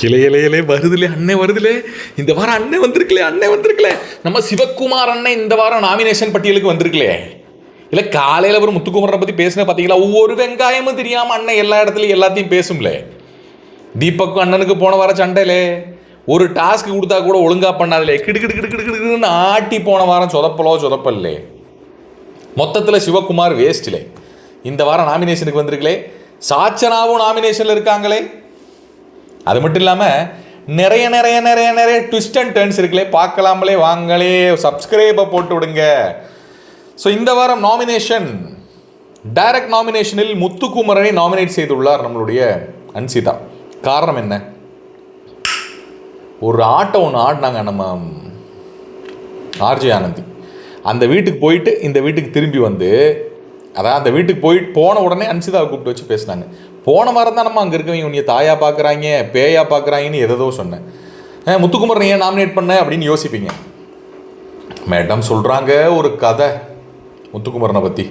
இலையிலே வருதுலே அண்ணே வருதுலே, இந்த வாரம் அண்ணே வந்திருக்கலே. நம்ம சிவகுமார் அண்ணன் இந்த வாரம் நாமினேஷன் பட்டியலுக்கு வந்திருக்கலே. இல்லை காலையில் ஒரு முத்துக்குமரனை பற்றி பேசின பார்த்தீங்களா? ஒவ்வொரு வெங்காயமும் தெரியாமல் அண்ணன் எல்லா இடத்துலையும் எல்லாத்தையும் பேசும்லே. தீபக்கும் அண்ணனுக்கு போன வாரம் சண்டையிலே ஒரு டாஸ்க் கொடுத்தா கூட ஒழுங்காக பண்ணாதில்லே, கிடுக்கிடுன்னு ஆட்டி போன வாரம் சொதப்பல்லே. மொத்தத்தில் சிவகுமார் வேஸ்ட்லே. இந்த வாரம் நாமினேஷனுக்கு வந்திருக்கலே. சாச்சனாவும் நாமினேஷனில் இருக்காங்களே. அது மட்டும் இல்லாமல் நிறைய ட்விஸ்ட் அண்ட் டர்ன்ஸ் இருக்குல்லே, பார்க்கலாமலே. வாங்களே, சப்ஸ்கிரைபை போட்டு விடுங்க. ஸோ இந்த வாரம் நாமினேஷன், டைரக்ட் நாமினேஷனில் முத்துக்குமரனை நாமினேட் செய்துள்ளார் நம்மளுடைய அன்சிதா. காரணம் என்ன? ஒரு ஆட்டம் ஒன்று ஆடினாங்க நம்ம ஆர்ஜே ஆனந்தி. அந்த வீட்டுக்கு போயிட்டு இந்த வீட்டுக்கு திரும்பி வந்து, அதான் அந்த வீட்டுக்கு போன உடனே அன்சிதாவை கூப்பிட்டு வச்சு பேசினாங்க. போன வாரம் தான் நம்ம அங்கே இருக்கவங்க உன்னைய தாயா பார்க்குறாங்க, பேயா பார்க்குறாங்கன்னு எதோ சொன்னேன். முத்துக்குமரன் ஏன் நாமினேட் பண்ண அப்படின்னு யோசிப்பீங்க. மேடம் சொல்கிறாங்க ஒரு கதை முத்துக்குமரனை பற்றி.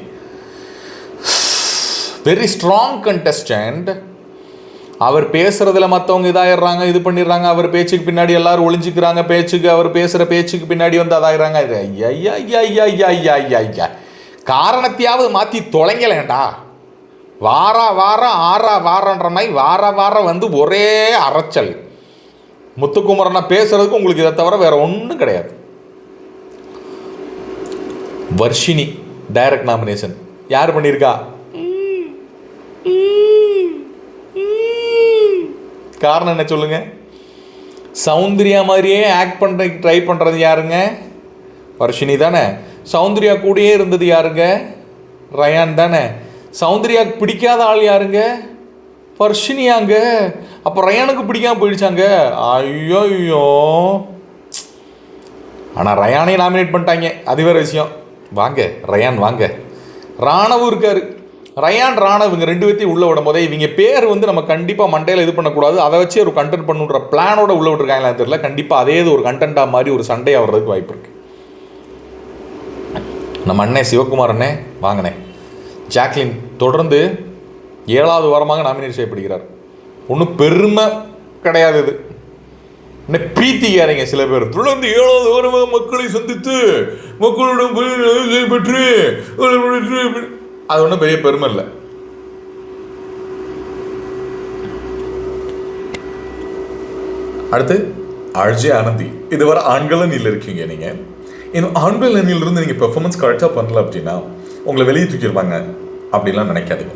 Very strong contestant. அவர் பேசுகிறதுல மற்றவங்க இதாகிடுறாங்க, இது பண்ணிடுறாங்க. அவர் பேச்சுக்கு பின்னாடி எல்லாரும் ஒளிஞ்சிக்கிறாங்க. அவர் பேசுகிற பேச்சுக்கு பின்னாடி வந்து அதாயிடுறாங்க. ஐயா காரணத்தையாவது மாற்றி தொலைங்கலேண்டா. வாரன்ற மாதிரி வாரம் வந்து ஒரே அரைச்சல். முத்துக்குமரனை பேசுறதுக்கு உங்களுக்கு இதை தவிர வேற ஒன்றும் கிடையாது. வர்ஷினி டைரக்ட் நாமினேஷன் யார் பண்ணியிருக்கா? காரணம் என்ன சொல்லுங்க? சௌந்தர்யா மாதிரியே ஆக்ட் பண்ணுறதுக்கு ட்ரை பண்ணுறது யாருங்க? வர்ஷினி தானே. சௌந்தர்யா கூடயே இருந்தது யாருங்க? ரயான் தானே. சௌந்தர்யாவுக்கு பிடிக்காத ஆள் யாருங்க? வர்ஷினியாங்க. அப்போ ரயானுக்கு பிடிக்காம போயிடுச்சாங்க. ஐயோ. ஆனால் ரயானே நாமினேட் பண்ணிட்டாங்க, அது வேறு விஷயம். வாங்க ரயான் வாங்க. ராணவும் இருக்காரு. ரயான் ராணவ் இவங்க ரெண்டு பேர்த்தையும் உள்ளே விடும் போதே இவங்க பேர் வந்து நம்ம கண்டிப்பாக மண்டையில் இது பண்ணக்கூடாது, அதை வச்சு ஒரு கண்டென்ட் பண்ணுன்ற பிளானோட உள்ளே விட்டுருக்காங்களா தெரியல. கண்டிப்பாக அதே ஒரு கண்டென்ட்டாக மாதிரி ஒரு சண்டே ஆகிறதுக்கு வாய்ப்பு இருக்குது. நம்ம அண்ணன் சிவகுமார் அண்ணே வாங்கினே. ஜாக்லின் தொடர்ந்து 7வது வாரமாக நாமினேட் செய்யப்படுகிறார். ஒன்றும் பெருமை கிடையாது இது. என்ன பீத்திக்காரங்க சில பேர் தொடர்ந்து 7வது வாரமாக மக்களை சந்தித்து மக்களிடம் பெற்று, அது ஒன்றும் பெரிய பெருமை இல்லை. அடுத்து ஆர்ஜே ஆனந்தி. இதுவரை ஆண்கள் அணியில் இருக்கீங்க நீங்கள். இன்னும் ஆண்கள் அணியிலிருந்து நீங்கள் பெர்ஃபார்மன்ஸ் கரெக்டாக பண்ணல அப்படின்னா உங்களை வெளியே தூக்கிடுவாங்க அப்படின்லாம் நினைக்காதீங்க.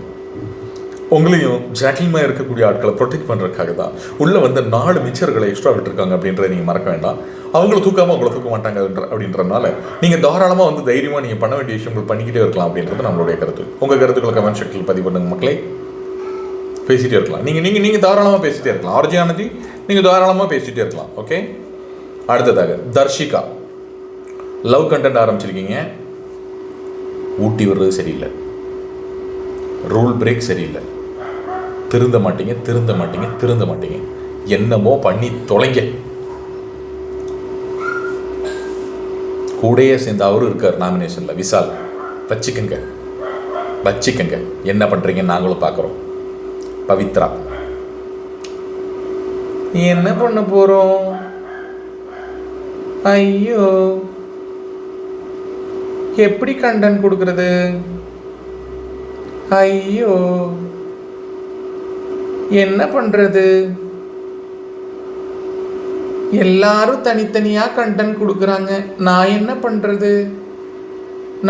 உங்களையும் ஜாக்லின்மா இருக்கக்கூடிய ஆட்களை ப்ரொடெக்ட் பண்ணுறதுக்காக தான் உள்ளே வந்து 4 மிச்சர்களை எக்ஸ்ட்ரா விட்டுருக்காங்க அப்படின்றத நீங்கள் மறக்க வேண்டாம். அவங்கள தூக்காமல் உங்களை தூக்க மாட்டாங்க அப்படின்றதுனால நீங்கள் தாராளமாக வந்து தைரியமாக நீங்கள் பண்ண வேண்டிய விஷயங்கள் பண்ணிக்கிட்டே இருக்கலாம் அப்படின்றது நம்மளுடைய கருத்து. உங்கள் கருத்துக்களை கமெண்ட் செக்ஷனில் பதிவு பண்ணுங்க மக்களே. பேசிகிட்டே இருக்கலாம். நீங்கள் தாராளமாக பேசிகிட்டே இருக்கலாம். ஆர்ஜே ஆனந்தி நீங்கள் தாராளமாக பேசிகிட்டே இருக்கலாம். ஓகே. அடுத்ததாக தர்ஷிகா. லவ் கண்டென்ட் ஆரம்பிச்சிருக்கீங்க. ஊட்டி வர்றது சரியில்லை, ரூல் பிரேக் சரியில்லை, திருந்த மாட்டீங்க. என்னமோ பண்ணி தொலைங்க. கூடையே சேர்ந்த அவரும் இருக்கார் நாமினேஷனில், விசால். வச்சுக்கங்க என்ன பண்ணுறீங்கன்னு நாங்களும் பார்க்குறோம். பவித்ரா என்ன பண்ண போகிறோம்? ஐயோ எப்படி கண்டென்ட் கொடுக்கறது? ஐயோ என்ன பண்ணுறது? எல்லாரும் தனித்தனியாக கண்டென்ட் கொடுக்குறாங்க, நான் என்ன பண்ணுறது?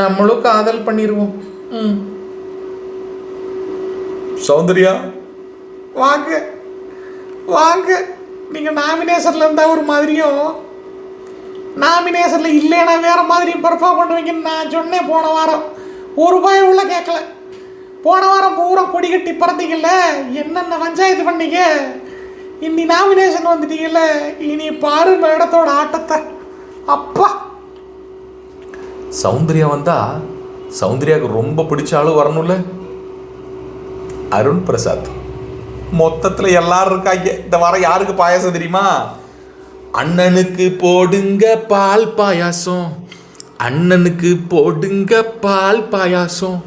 நம்மளும் காதல் பண்ணிடுவோம். சௌந்தர்யா வாங்க. நீங்கள் நாமினேஷனில் இருந்தால் ஒரு மாதிரியும், நாமினேஷனில் இல்லைன்னா வேறு மாதிரியும் பெர்ஃபார்ம் பண்ணுவீங்கன்னு நான் சொன்னேன். போன வாரம் ஒரு பயம் உள்ள கேட்கல. போன வாரம் பூரா கொடி கட்டி பறந்தீங்கல்ல, என்னென்ன பஞ்சாயத்து பண்ணீங்க. இன்னி நாமினேஷன் வந்துட்டீங்கல்ல, இனி பாரு மேடத்தோட ஆட்டத்தை. அப்பா சௌந்தர்யா வந்தா சௌந்தர்யாவுக்கு ரொம்ப பிடிச்ச ஆளு வரணும்ல, அருண் பிரசாத். மொத்தத்தில் எல்லாரும் இருக்காங்க. இந்த வாரம் யாருக்கு பாயாசம் தெரியுமா? அண்ணனுக்கு போடுங்க பால் பாயாசம், அண்ணனுக்கு போடுங்க பால் பாயாசம்.